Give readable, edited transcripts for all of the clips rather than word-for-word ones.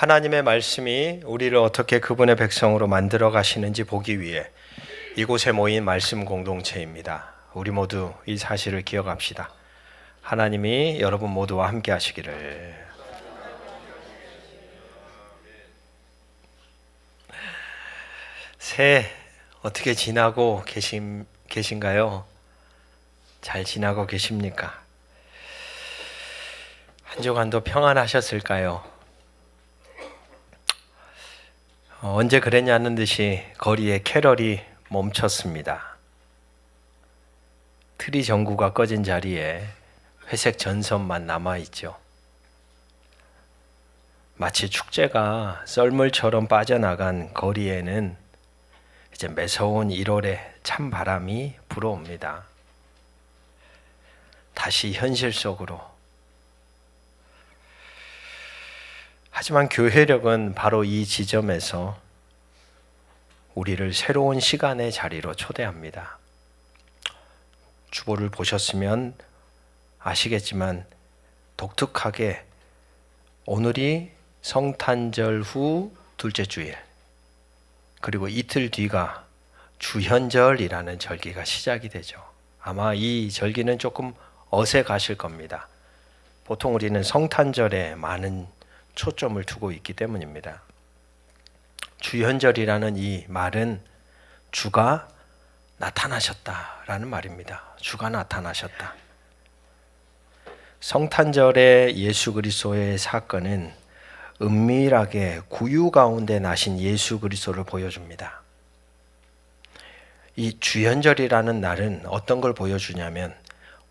하나님의 말씀이 우리를 어떻게 그분의 백성으로 만들어 가시는지 보기 위해 이곳에 모인 말씀 공동체입니다. 우리 모두 이 사실을 기억합시다. 하나님이 여러분 모두와 함께 하시기를. 새해 어떻게 지나고 계신가요? 잘 지나고 계십니까? 한 주간도 평안하셨을까요? 언제 그랬냐는 듯이 거리에 캐럴이 멈췄습니다. 트리 전구가 꺼진 자리에 회색 전선만 남아있죠. 마치 축제가 썰물처럼 빠져나간 거리에는 이제 매서운 1월의 찬바람이 불어옵니다. 다시 현실 속으로. 하지만 교회력은 바로 이 지점에서 우리를 새로운 시간의 자리로 초대합니다. 주보를 보셨으면 아시겠지만 독특하게 오늘이 성탄절 후 둘째 주일, 그리고 이틀 뒤가 주현절이라는 절기가 시작이 되죠. 아마 이 절기는 조금 어색하실 겁니다. 보통 우리는 성탄절에 많은 초점을 두고 있기 때문입니다. 주현절이라는 이 말은 주가 나타나셨다라는 말입니다. 주가 나타나셨다. 성탄절의 예수 그리스도의 사건은 은밀하게 구유 가운데 나신 예수 그리스도를 보여줍니다. 이 주현절이라는 날은 어떤 걸 보여주냐면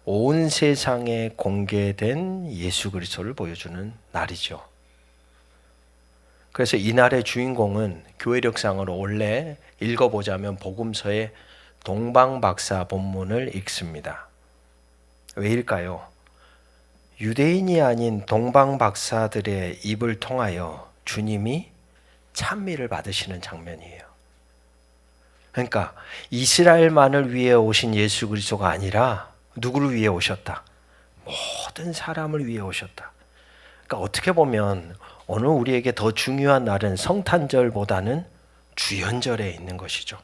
온 세상에 공개된 예수 그리스도를 보여주는 날이죠. 그래서 이날의 주인공은 교회력상으로 원래 읽어보자면 복음서의 동방박사 본문을 읽습니다. 왜일까요? 유대인이 아닌 동방박사들의 입을 통하여 주님이 찬미를 받으시는 장면이에요. 그러니까 이스라엘만을 위해 오신 예수 그리스도가 아니라 누구를 위해 오셨다? 모든 사람을 위해 오셨다. 그러니까 어떻게 보면 오늘 우리에게 더 중요한 날은 성탄절보다는 주현절에 있는 것이죠.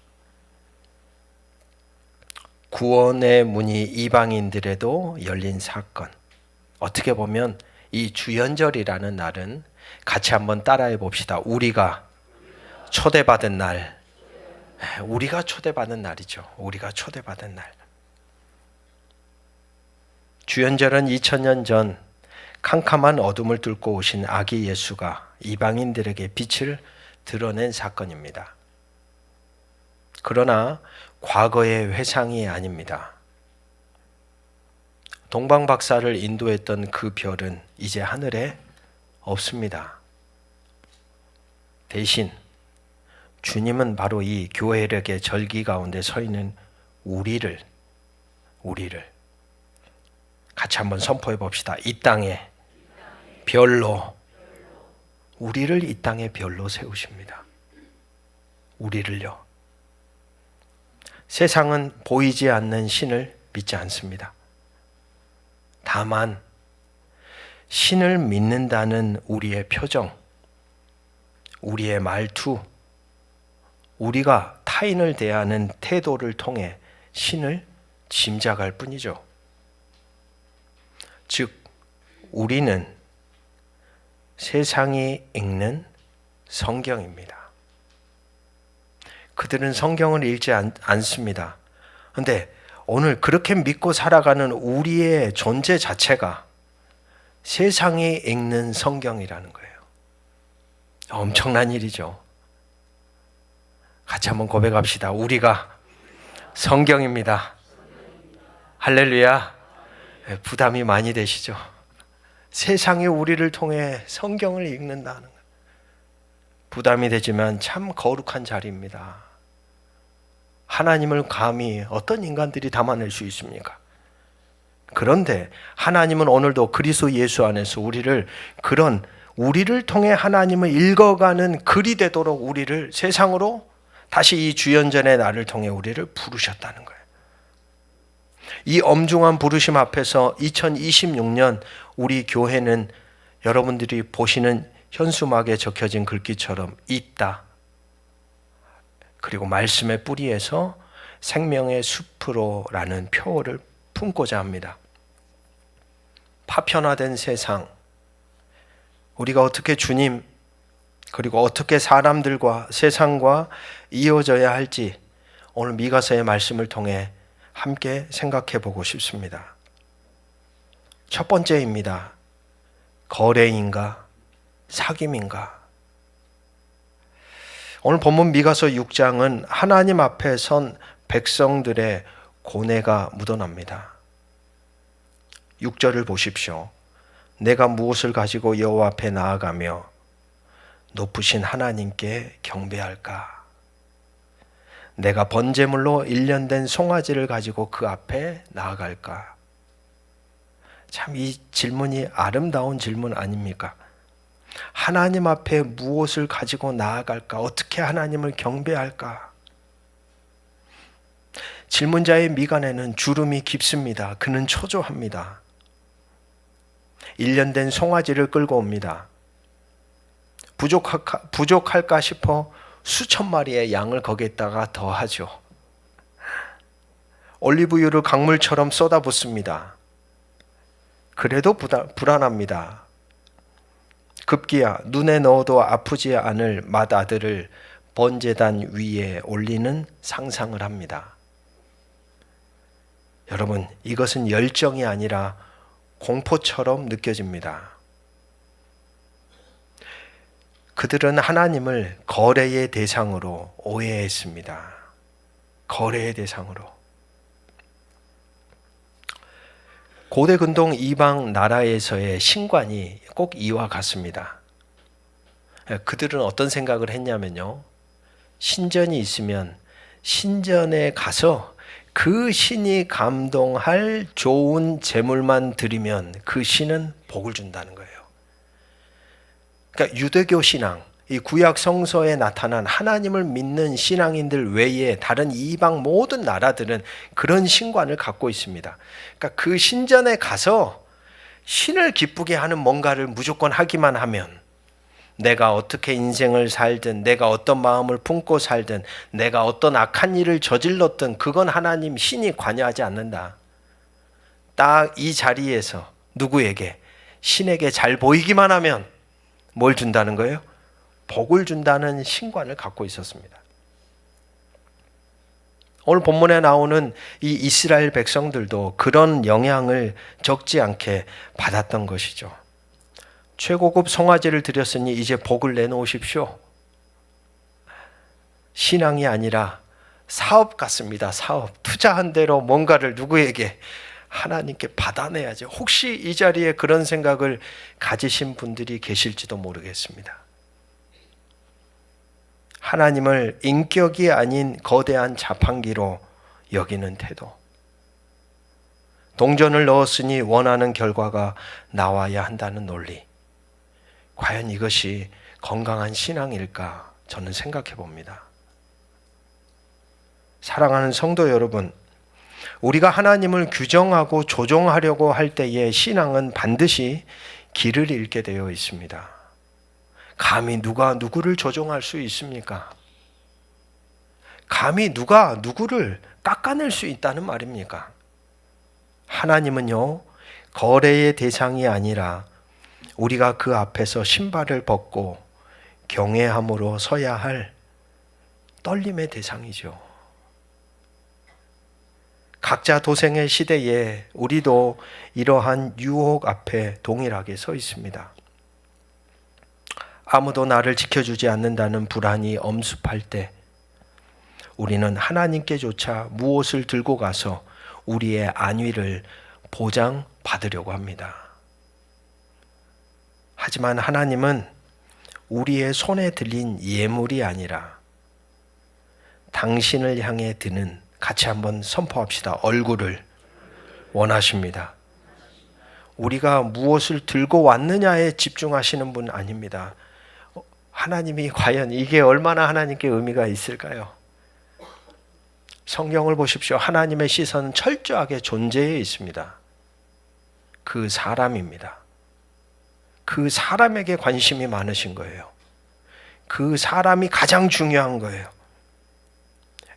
구원의 문이 이방인들에도 열린 사건. 어떻게 보면 이 주현절이라는 날은 같이 한번 따라해 봅시다. 우리가 초대받은 날. 우리가 초대받은 날이죠. 우리가 초대받은 날. 주현절은 2000년 전 캄캄한 어둠을 뚫고 오신 아기 예수가 이방인들에게 빛을 드러낸 사건입니다. 그러나 과거의 회상이 아닙니다. 동방박사를 인도했던 그 별은 이제 하늘에 없습니다. 대신 주님은 바로 이 교회력의 절기 가운데 서 있는 우리를 같이 한번 선포해 봅시다. 이 땅에 별로, 우리를 이 땅에 별로 세우십니다. 우리를요. 세상은 보이지 않는 신을 믿지 않습니다. 다만 신을 믿는다는 우리의 표정, 우리의 말투, 우리가 타인을 대하는 태도를 통해 신을 짐작할 뿐이죠. 즉, 우리는 세상이 읽는 성경입니다. 그들은 성경을 읽지 않습니다. 그런데 오늘 그렇게 믿고 살아가는 우리의 존재 자체가 세상이 읽는 성경이라는 거예요. 엄청난 일이죠. 같이 한번 고백합시다. 우리가 성경입니다. 할렐루야. 부담이 많이 되시죠? 세상이 우리를 통해 성경을 읽는다는 것. 부담이 되지만 참 거룩한 자리입니다. 하나님을 감히 어떤 인간들이 담아낼 수 있습니까? 그런데 하나님은 오늘도 그리스도 예수 안에서 우리를 통해 하나님을 읽어가는 글이 되도록 우리를 세상으로 다시 이 주연전의 날을 통해 우리를 부르셨다는 거예요. 이 엄중한 부르심 앞에서 2026년 우리 교회는 여러분들이 보시는 현수막에 적혀진 글귀처럼 있다. 그리고 말씀의 뿌리에서 생명의 숲으로라는 표어를 품고자 합니다. 파편화된 세상, 우리가 어떻게 주님 그리고 어떻게 사람들과 세상과 이어져야 할지 오늘 미가서의 말씀을 통해 함께 생각해 보고 싶습니다. 첫 번째입니다. 거래인가 사귐인가? 오늘 본문 미가서 6장은 하나님 앞에 선 백성들의 고뇌가 묻어납니다. 6절을 보십시오. 내가 무엇을 가지고 여호와 앞에 나아가며 높으신 하나님께 경배할까? 내가 번제물로 1년 된 송아지를 가지고 그 앞에 나아갈까? 참 이 질문이 아름다운 질문 아닙니까? 하나님 앞에 무엇을 가지고 나아갈까? 어떻게 하나님을 경배할까? 질문자의 미간에는 주름이 깊습니다. 그는 초조합니다. 1년 된 송아지를 끌고 옵니다. 부족할까 싶어 수천 마리의 양을 거기에다가 더하죠. 올리브유를 강물처럼 쏟아붓습니다. 그래도 불안합니다. 급기야 눈에 넣어도 아프지 않을 맏아들을 번제단 위에 올리는 상상을 합니다. 여러분, 이것은 열정이 아니라 공포처럼 느껴집니다. 그들은 하나님을 거래의 대상으로 오해했습니다. 거래의 대상으로. 고대 근동 이방 나라에서의 신관이 꼭 이와 같습니다. 그들은 어떤 생각을 했냐면요. 신전이 있으면 신전에 가서 그 신이 감동할 좋은 제물만 드리면 그 신은 복을 준다는 거예요. 그러니까 유대교 신앙, 이 구약 성서에 나타난 하나님을 믿는 신앙인들 외에 다른 이방 모든 나라들은 그런 신관을 갖고 있습니다. 그러니까 그 신전에 가서 신을 기쁘게 하는 뭔가를 무조건 하기만 하면 내가 어떻게 인생을 살든 내가 어떤 마음을 품고 살든 내가 어떤 악한 일을 저질렀든 그건 하나님 신이 관여하지 않는다. 딱 이 자리에서 누구에게? 신에게 잘 보이기만 하면 뭘 준다는 거예요? 복을 준다는 신관을 갖고 있었습니다. 오늘 본문에 나오는 이 이스라엘 백성들도 그런 영향을 적지 않게 받았던 것이죠. 최고급 송아지를 드렸으니 이제 복을 내놓으십시오. 신앙이 아니라 사업 같습니다. 사업. 투자한 대로 뭔가를 누구에게? 하나님께 받아내야지. 혹시 이 자리에 그런 생각을 가지신 분들이 계실지도 모르겠습니다. 하나님을 인격이 아닌 거대한 자판기로 여기는 태도. 동전을 넣었으니 원하는 결과가 나와야 한다는 논리. 과연 이것이 건강한 신앙일까? 저는 생각해 봅니다. 사랑하는 성도 여러분, 우리가 하나님을 규정하고 조종하려고 할 때의 신앙은 반드시 길을 잃게 되어 있습니다. 감히 누가 누구를 조종할 수 있습니까? 감히 누가 누구를 깎아낼 수 있다는 말입니까? 하나님은요, 거래의 대상이 아니라 우리가 그 앞에서 신발을 벗고 경외함으로 서야 할 떨림의 대상이죠. 각자 도생의 시대에 우리도 이러한 유혹 앞에 동일하게 서 있습니다. 아무도 나를 지켜주지 않는다는 불안이 엄습할 때 우리는 하나님께조차 무엇을 들고 가서 우리의 안위를 보장받으려고 합니다. 하지만 하나님은 우리의 손에 들린 예물이 아니라 당신을 향해 드는, 같이 한번 선포합시다. 얼굴을 원하십니다. 우리가 무엇을 들고 왔느냐에 집중하시는 분 아닙니다. 하나님이 과연 이게 얼마나 하나님께 의미가 있을까요? 성경을 보십시오. 하나님의 시선은 철저하게 존재에 있습니다. 그 사람입니다. 그 사람에게 관심이 많으신 거예요. 그 사람이 가장 중요한 거예요.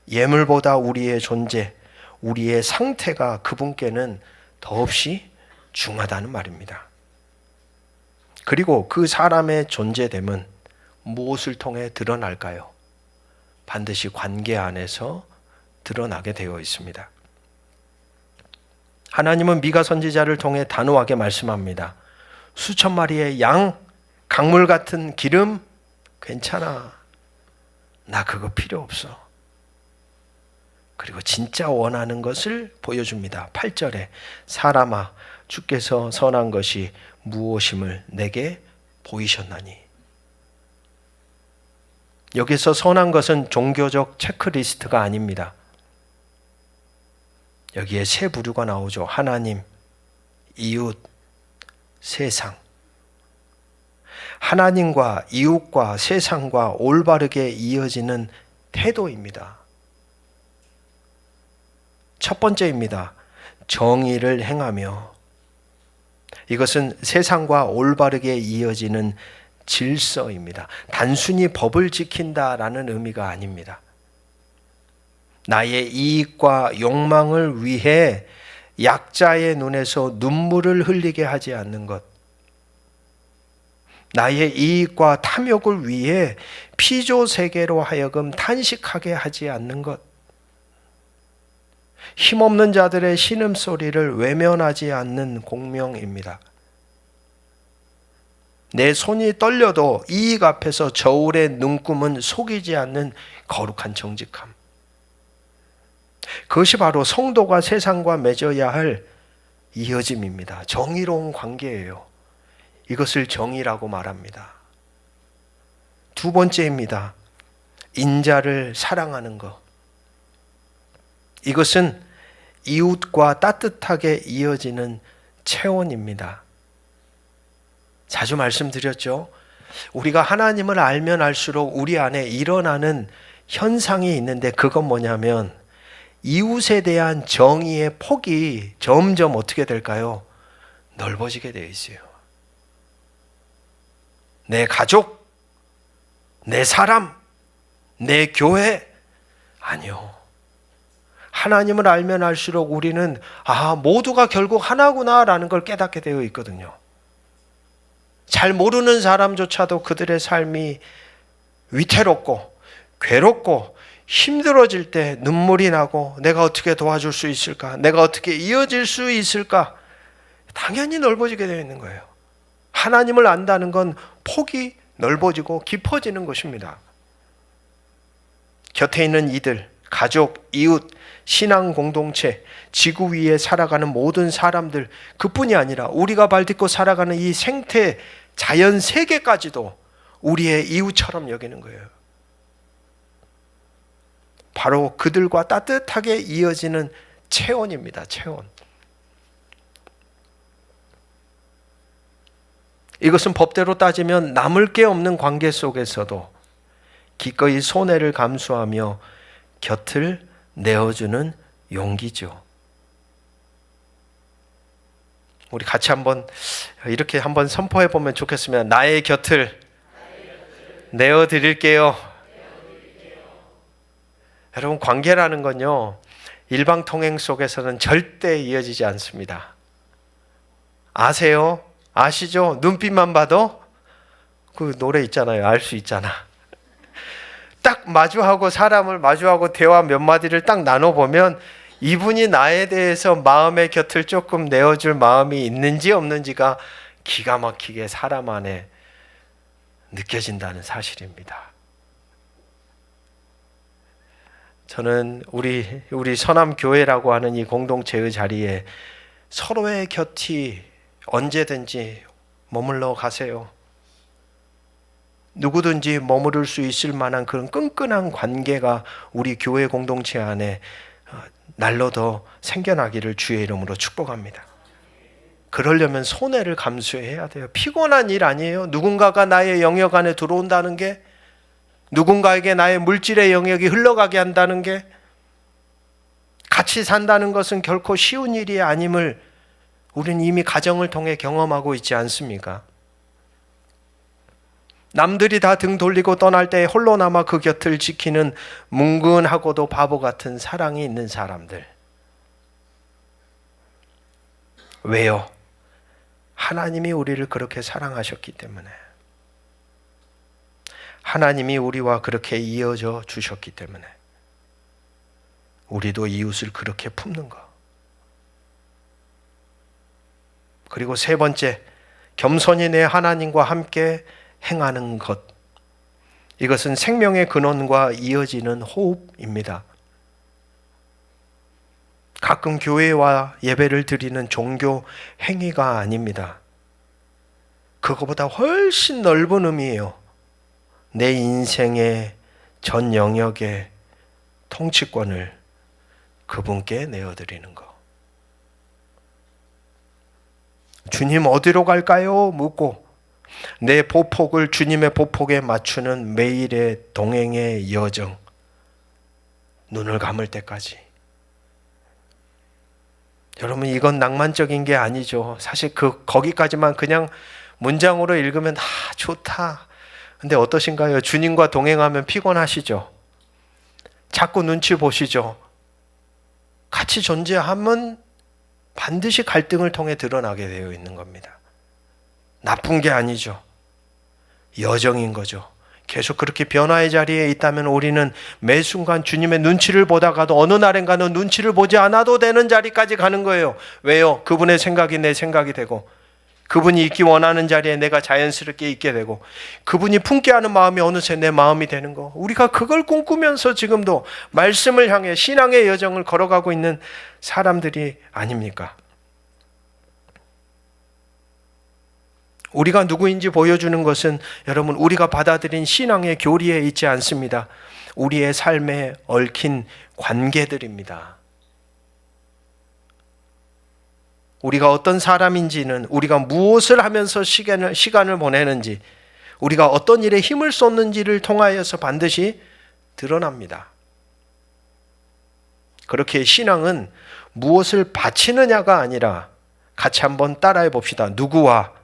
예물보다 우리의 존재, 우리의 상태가 그분께는 더없이 중하다는 말입니다. 그리고 그 사람의 존재됨은 무엇을 통해 드러날까요? 반드시 관계 안에서 드러나게 되어 있습니다. 하나님은 미가 선지자를 통해 단호하게 말씀합니다. 수천 마리의 양, 강물 같은 기름 괜찮아. 나 그거 필요 없어. 그리고 진짜 원하는 것을 보여줍니다. 8절에 사람아 주께서 선한 것이 무엇임을 내게 보이셨나니. 여기서 선한 것은 종교적 체크리스트가 아닙니다. 여기에 세 부류가 나오죠. 하나님, 이웃, 세상. 하나님과 이웃과 세상과 올바르게 이어지는 태도입니다. 첫 번째입니다. 정의를 행하며. 이것은 세상과 올바르게 이어지는 질서입니다. 단순히 법을 지킨다라는 의미가 아닙니다. 나의 이익과 욕망을 위해 약자의 눈에서 눈물을 흘리게 하지 않는 것. 나의 이익과 탐욕을 위해 피조세계로 하여금 탄식하게 하지 않는 것. 힘없는 자들의 신음소리를 외면하지 않는 공명입니다. 내 손이 떨려도 이익 앞에서 저울의 눈금은 속이지 않는 거룩한 정직함. 그것이 바로 성도가 세상과 맺어야 할 이어짐입니다. 정의로운 관계예요. 이것을 정의라고 말합니다. 두 번째입니다. 인자를 사랑하는 것. 이것은 이웃과 따뜻하게 이어지는 체온입니다. 자주 말씀드렸죠. 우리가 하나님을 알면 알수록 우리 안에 일어나는 현상이 있는데 그건 뭐냐면 이웃에 대한 정의의 폭이 점점 어떻게 될까요? 넓어지게 되어 있어요. 내 가족, 내 사람, 내 교회, 아니요. 하나님을 알면 알수록 우리는 모두가 결국 하나구나라는 걸 깨닫게 되어 있거든요. 잘 모르는 사람조차도 그들의 삶이 위태롭고 괴롭고 힘들어질 때 눈물이 나고 내가 어떻게 도와줄 수 있을까? 내가 어떻게 이어질 수 있을까? 당연히 넓어지게 되어 있는 거예요. 하나님을 안다는 건 폭이 넓어지고 깊어지는 것입니다. 곁에 있는 이들, 가족, 이웃, 신앙 공동체, 지구 위에 살아가는 모든 사람들, 그뿐이 아니라 우리가 발딛고 살아가는 이 생태 자연 세계까지도 우리의 이웃처럼 여기는 거예요. 바로 그들과 따뜻하게 이어지는 체온입니다. 체온. 이것은 법대로 따지면 남을 게 없는 관계 속에서도 기꺼이 손해를 감수하며 곁을 내어주는 용기죠. 우리 같이 이렇게 한번 선포해 보면 좋겠습니다. 나의 곁을 내어드릴게요. 여러분, 관계라는 건요, 일방통행 속에서는 절대 이어지지 않습니다. 아세요? 아시죠? 눈빛만 봐도 그 노래 있잖아요. 알 수 있잖아. 딱 마주하고 사람을 마주하고 대화 몇 마디를 딱 나눠보면 이분이 나에 대해서 마음의 곁을 조금 내어줄 마음이 있는지 없는지가 기가 막히게 사람 안에 느껴진다는 사실입니다. 저는 우리 서남교회라고 하는 이 공동체의 자리에 서로의 곁이 언제든지 머물러 가세요. 누구든지 머무를 수 있을 만한 그런 끈끈한 관계가 우리 교회 공동체 안에 날로 더 생겨나기를 주의 이름으로 축복합니다. 그러려면 손해를 감수해야 돼요. 피곤한 일 아니에요. 누군가가 나의 영역 안에 들어온다는 게, 누군가에게 나의 물질의 영역이 흘러가게 한다는 게, 같이 산다는 것은 결코 쉬운 일이 아님을 우리는 이미 가정을 통해 경험하고 있지 않습니까? 남들이 다 등 돌리고 떠날 때 홀로 남아 그 곁을 지키는 뭉근하고도 바보 같은 사랑이 있는 사람들. 왜요? 하나님이 우리를 그렇게 사랑하셨기 때문에. 하나님이 우리와 그렇게 이어져 주셨기 때문에. 우리도 이웃을 그렇게 품는 것. 그리고 세 번째, 겸손히 내 하나님과 함께 행하는 것. 이것은 생명의 근원과 이어지는 호흡입니다. 가끔 교회와 예배를 드리는 종교 행위가 아닙니다. 그거보다 훨씬 넓은 의미예요. 내 인생의 전 영역의 통치권을 그분께 내어드리는 것. 주님 어디로 갈까요? 묻고 내 보폭을 주님의 보폭에 맞추는 매일의 동행의 여정. 눈을 감을 때까지. 여러분, 이건 낭만적인 게 아니죠. 사실 거기까지만 그냥 문장으로 읽으면 좋다. 근데 어떠신가요? 주님과 동행하면 피곤하시죠? 자꾸 눈치 보시죠? 같이 존재하면 반드시 갈등을 통해 드러나게 되어 있는 겁니다. 나쁜 게 아니죠. 여정인 거죠. 계속 그렇게 변화의 자리에 있다면 우리는 매 순간 주님의 눈치를 보다가도 어느 날엔가는 눈치를 보지 않아도 되는 자리까지 가는 거예요. 왜요? 그분의 생각이 내 생각이 되고, 그분이 있기 원하는 자리에 내가 자연스럽게 있게 되고, 그분이 품게 하는 마음이 어느새 내 마음이 되는 거. 우리가 그걸 꿈꾸면서 지금도 말씀을 향해 신앙의 여정을 걸어가고 있는 사람들이 아닙니까? 우리가 누구인지 보여주는 것은 여러분, 우리가 받아들인 신앙의 교리에 있지 않습니다. 우리의 삶에 얽힌 관계들입니다. 우리가 어떤 사람인지는, 우리가 무엇을 하면서 시간을 보내는지, 우리가 어떤 일에 힘을 쏟는지를 통하여서 반드시 드러납니다. 그렇게 신앙은 무엇을 바치느냐가 아니라, 같이 한번 따라해 봅시다. 누구와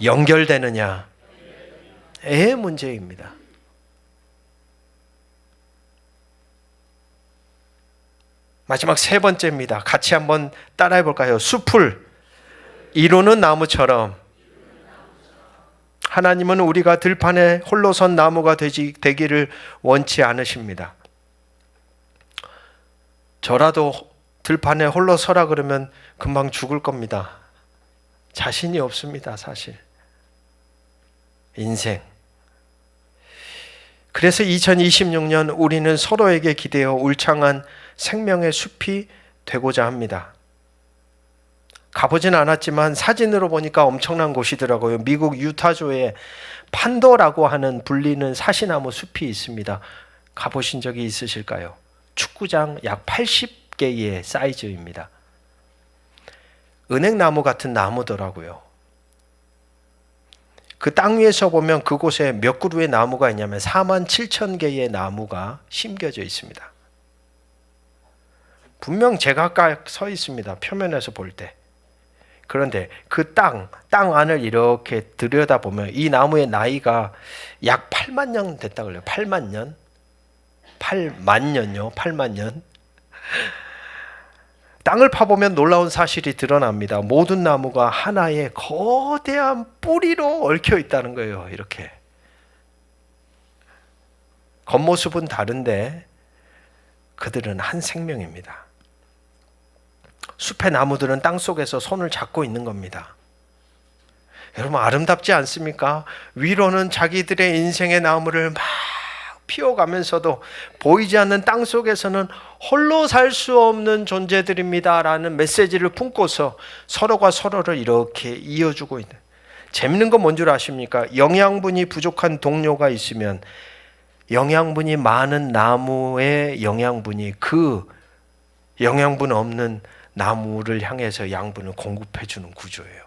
연결되느냐의 문제입니다. 마지막 세 번째입니다. 같이 한번 따라해 볼까요? 숲을 이루는 나무처럼 하나님은 우리가 들판에 홀로 선 나무가 되기를 원치 않으십니다. 저라도 들판에 홀로 서라 그러면 금방 죽을 겁니다. 자신이 없습니다, 사실. 인생. 그래서 2026년 우리는 서로에게 기대어 울창한 생명의 숲이 되고자 합니다. 가보진 않았지만 사진으로 보니까 엄청난 곳이더라고요. 미국 유타주에 판도라고 하는 불리는 사시나무 숲이 있습니다. 가보신 적이 있으실까요? 축구장 약 80개의 사이즈입니다. 은행나무 같은 나무더라고요. 그 땅 위에서 보면 그곳에 몇 그루의 나무가 있냐면 47,000개의 나무가 심겨져 있습니다. 분명 제각각 서 있습니다. 표면에서 볼 때. 그런데 그 땅 안을 이렇게 들여다보면 이 나무의 나이가 약 8만 년 됐다 그래요. 8만 년? 8만 년요. 8만 년. 땅을 파보면 놀라운 사실이 드러납니다. 모든 나무가 하나의 거대한 뿌리로 얽혀 있다는 거예요. 이렇게. 겉모습은 다른데 그들은 한 생명입니다. 숲의 나무들은 땅 속에서 손을 잡고 있는 겁니다. 여러분, 아름답지 않습니까? 위로는 자기들의 인생의 나무를 막 피워가면서도 보이지 않는 땅 속에서는 홀로 살 수 없는 존재들입니다라는 메시지를 품고서 서로가 서로를 이렇게 이어주고 있는. 재밌는 건 뭔 줄 아십니까? 영양분이 부족한 동료가 있으면 영양분이 많은 나무의 영양분이 그 영양분 없는 나무를 향해서 양분을 공급해 주는 구조예요.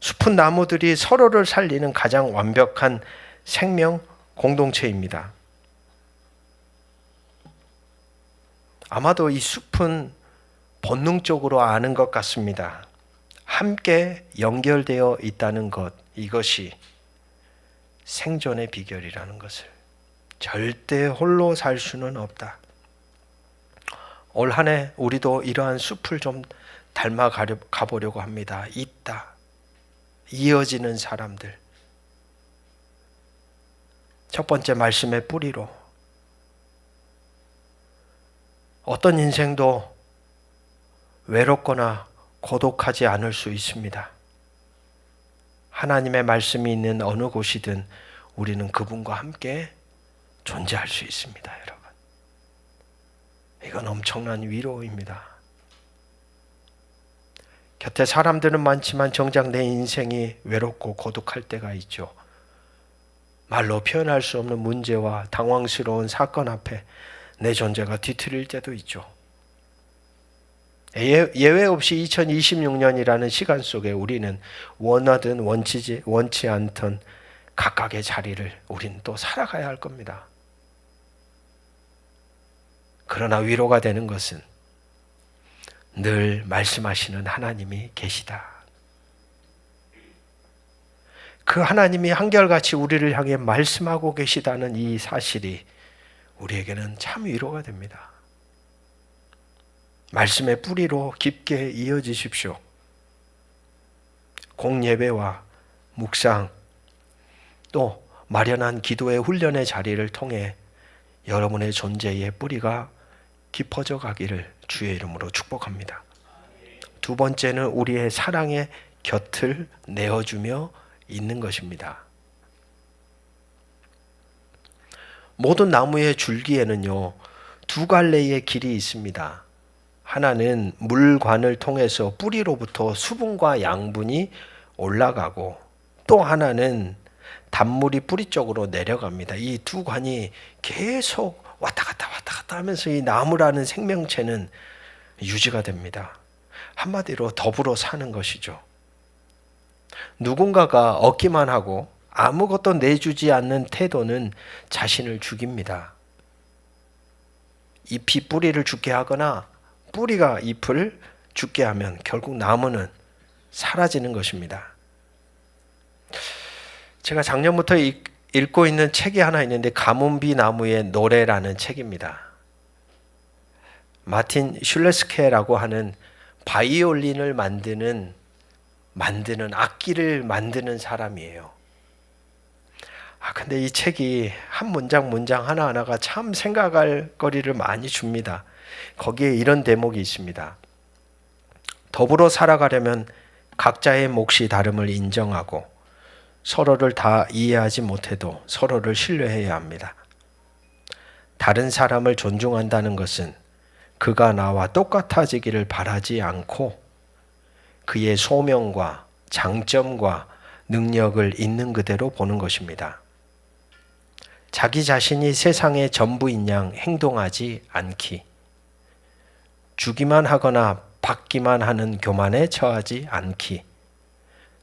숲은 나무들이 서로를 살리는 가장 완벽한 생명 공동체입니다. 아마도 이 숲은 본능적으로 아는 것 같습니다. 함께 연결되어 있다는 것, 이것이 생존의 비결이라는 것을, 절대 홀로 살 수는 없다. 올 한 해 우리도 이러한 숲을 좀 닮아 가보려고 합니다. 있다. 이어지는 사람들. 첫 번째 말씀의 뿌리로. 어떤 인생도 외롭거나 고독하지 않을 수 있습니다. 하나님의 말씀이 있는 어느 곳이든 우리는 그분과 함께 존재할 수 있습니다, 여러분. 이건 엄청난 위로입니다. 곁에 사람들은 많지만 정작 내 인생이 외롭고 고독할 때가 있죠. 말로 표현할 수 없는 문제와 당황스러운 사건 앞에 내 존재가 뒤틀릴 때도 있죠. 예외 없이 2026년이라는 시간 속에 우리는 원하든 원치 않던 각각의 자리를 우리는 또 살아가야 할 겁니다. 그러나 위로가 되는 것은 늘 말씀하시는 하나님이 계시다. 그 하나님이 한결같이 우리를 향해 말씀하고 계시다는 이 사실이 우리에게는 참 위로가 됩니다. 말씀의 뿌리로 깊게 이어지십시오. 공예배와 묵상, 또 마련한 기도의 훈련의 자리를 통해 여러분의 존재의 뿌리가 깊어져 가기를 주의 이름으로 축복합니다. 두 번째는 우리의 사랑의 곁을 내어주며 있는 것입니다. 모든 나무의 줄기에는요, 두 갈래의 길이 있습니다. 하나는 물관을 통해서 뿌리로부터 수분과 양분이 올라가고, 또 하나는 단물이 뿌리 쪽으로 내려갑니다. 이 두 관이 계속 왔다 갔다 하면서 이 나무라는 생명체는 유지가 됩니다. 한마디로 더불어 사는 것이죠. 누군가가 얻기만 하고 아무것도 내주지 않는 태도는 자신을 죽입니다. 잎이 뿌리를 죽게 하거나 뿌리가 잎을 죽게 하면 결국 나무는 사라지는 것입니다. 제가 작년부터 읽고 있는 책이 하나 있는데 가뭄비 나무의 노래라는 책입니다. 마틴 슐레스케라고 하는 바이올린을 만드는 악기를 만드는 사람이에요. 근데 이 책이 한 문장 하나하나가 참 생각할 거리를 많이 줍니다. 거기에 이런 대목이 있습니다. 더불어 살아가려면 각자의 몫이 다름을 인정하고 서로를 다 이해하지 못해도 서로를 신뢰해야 합니다. 다른 사람을 존중한다는 것은 그가 나와 똑같아지기를 바라지 않고 그의 소명과 장점과 능력을 있는 그대로 보는 것입니다. 자기 자신이 세상의 전부인 양 행동하지 않기, 주기만 하거나 받기만 하는 교만에 처하지 않기,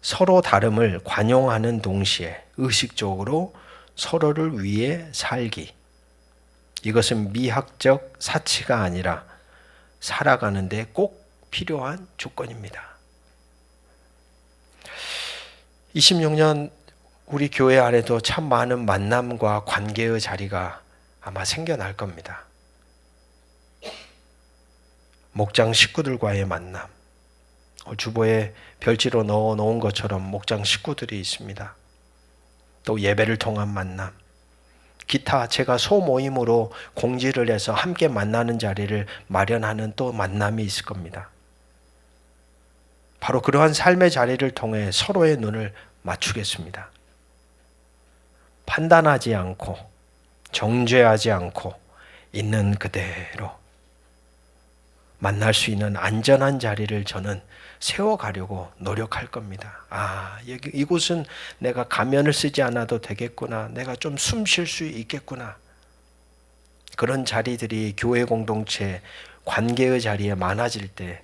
서로 다름을 관용하는 동시에 의식적으로 서로를 위해 살기. 이것은 미학적 사치가 아니라 살아가는 데 꼭 필요한 조건입니다. 26년 우리 교회 안에도 참 많은 만남과 관계의 자리가 아마 생겨날 겁니다. 목장 식구들과의 만남, 주보에 별지로 넣어놓은 것처럼 목장 식구들이 있습니다. 또 예배를 통한 만남, 기타 제가 소모임으로 공지를 해서 함께 만나는 자리를 마련하는 또 만남이 있을 겁니다. 바로 그러한 삶의 자리를 통해 서로의 눈을 맞추겠습니다. 판단하지 않고 정죄하지 않고 있는 그대로 만날 수 있는 안전한 자리를 저는 세워가려고 노력할 겁니다. 이곳은 내가 가면을 쓰지 않아도 되겠구나. 내가 좀 숨 쉴 수 있겠구나. 그런 자리들이 교회 공동체, 관계의 자리에 많아질 때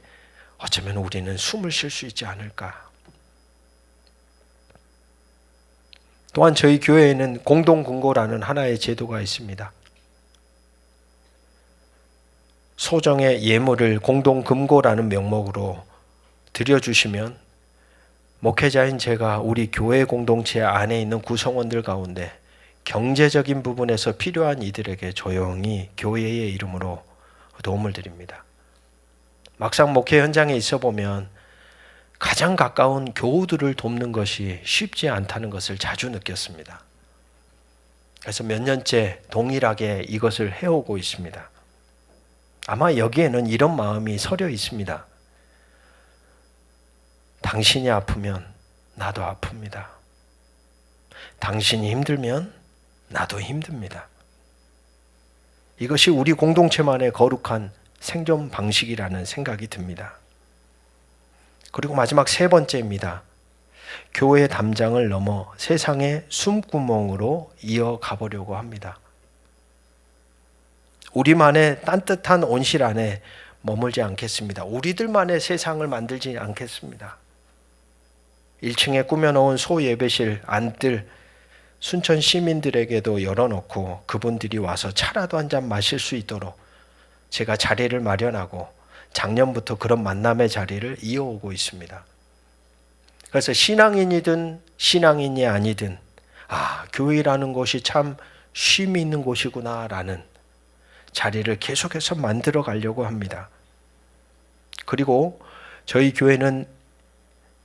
어쩌면 우리는 숨을 쉴 수 있지 않을까. 또한 저희 교회에는 공동금고라는 하나의 제도가 있습니다. 소정의 예물을 공동금고라는 명목으로 드려주시면 목회자인 제가 우리 교회 공동체 안에 있는 구성원들 가운데 경제적인 부분에서 필요한 이들에게 조용히 교회의 이름으로 도움을 드립니다. 막상 목회 현장에 있어 보면 가장 가까운 교우들을 돕는 것이 쉽지 않다는 것을 자주 느꼈습니다. 그래서 몇 년째 동일하게 이것을 해오고 있습니다. 아마 여기에는 이런 마음이 서려 있습니다. 당신이 아프면 나도 아픕니다. 당신이 힘들면 나도 힘듭니다. 이것이 우리 공동체만의 거룩한 생존 방식이라는 생각이 듭니다. 그리고 마지막 세 번째입니다. 교회의 담장을 넘어 세상의 숨구멍으로 이어가 보려고 합니다. 우리만의 딴뜻한 온실 안에 머물지 않겠습니다. 우리들만의 세상을 만들지 않겠습니다. 1층에 꾸며놓은 소예배실 안뜰 순천 시민들에게도 열어놓고 그분들이 와서 차라도 한 잔 마실 수 있도록 제가 자리를 마련하고 작년부터 그런 만남의 자리를 이어오고 있습니다. 그래서 신앙인이든 신앙인이 아니든 교회라는 곳이 참 쉼이 있는 곳이구나라는 자리를 계속해서 만들어 가려고 합니다. 그리고 저희 교회는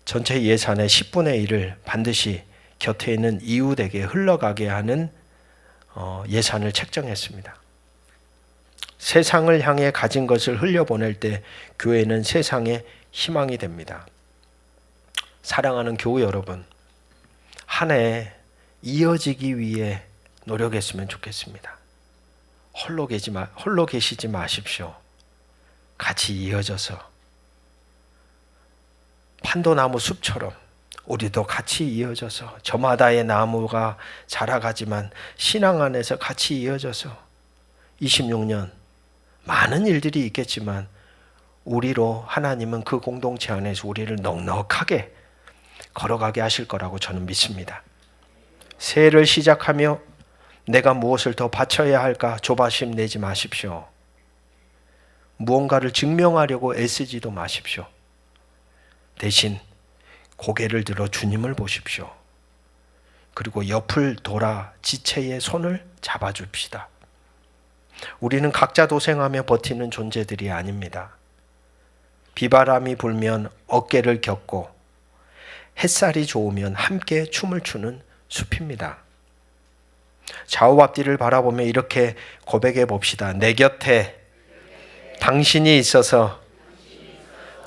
전체 예산의 10분의 1을 반드시 곁에 있는 이웃에게 흘러가게 하는 예산을 책정했습니다. 세상을 향해 가진 것을 흘려보낼 때 교회는 세상의 희망이 됩니다. 사랑하는 교우 여러분, 한 해 이어지기 위해 노력했으면 좋겠습니다. 홀로 계시지 마십시오. 같이 이어져서 판도나무 숲처럼 우리도 같이 이어져서 저마다의 나무가 자라가지만 신앙 안에서 같이 이어져서 26년 많은 일들이 있겠지만 우리로 하나님은 그 공동체 안에서 우리를 넉넉하게 걸어가게 하실 거라고 저는 믿습니다. 새해를 시작하며 내가 무엇을 더 바쳐야 할까 조바심 내지 마십시오. 무언가를 증명하려고 애쓰지도 마십시오. 대신 고개를 들어 주님을 보십시오. 그리고 옆을 돌아 지체의 손을 잡아줍시다. 우리는 각자 도생하며 버티는 존재들이 아닙니다. 비바람이 불면 어깨를 겹고 햇살이 좋으면 함께 춤을 추는 숲입니다. 좌우 앞뒤를 바라보며 이렇게 고백해 봅시다. 내 곁에 당신이 있어서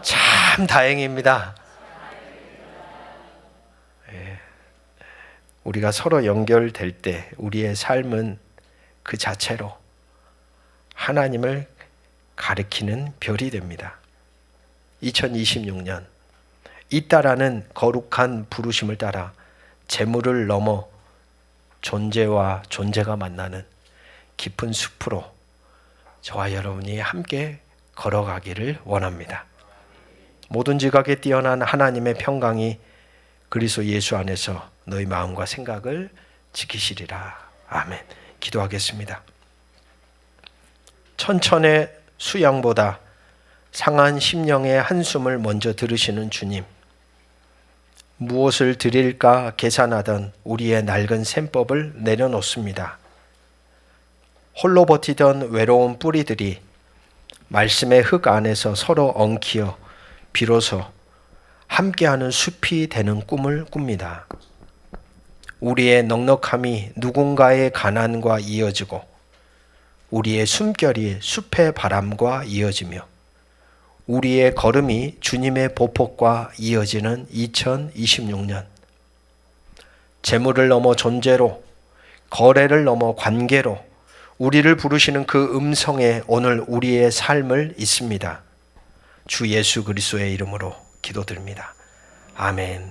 참 다행입니다. 우리가 서로 연결될 때 우리의 삶은 그 자체로 하나님을 가리키는 별이 됩니다. 2026년 있다라는 거룩한 부르심을 따라 재물을 넘어 존재와 존재가 만나는 깊은 숲으로 저와 여러분이 함께 걸어가기를 원합니다. 모든 지각에 뛰어난 하나님의 평강이 그리스도 예수 안에서 너희 마음과 생각을 지키시리라. 아멘. 기도하겠습니다. 천천의 수양보다 상한 심령의 한숨을 먼저 들으시는 주님, 무엇을 드릴까 계산하던 우리의 낡은 셈법을 내려놓습니다. 홀로 버티던 외로운 뿌리들이 말씀의 흙 안에서 서로 엉키어 비로소 함께하는 숲이 되는 꿈을 꿉니다. 우리의 넉넉함이 누군가의 가난과 이어지고 우리의 숨결이 숲의 바람과 이어지며 우리의 걸음이 주님의 보폭과 이어지는 2026년, 재물을 넘어 존재로, 거래를 넘어 관계로 우리를 부르시는 그 음성에 오늘 우리의 삶을 잇습니다. 주 예수 그리스도의 이름으로 기도드립니다. 아멘.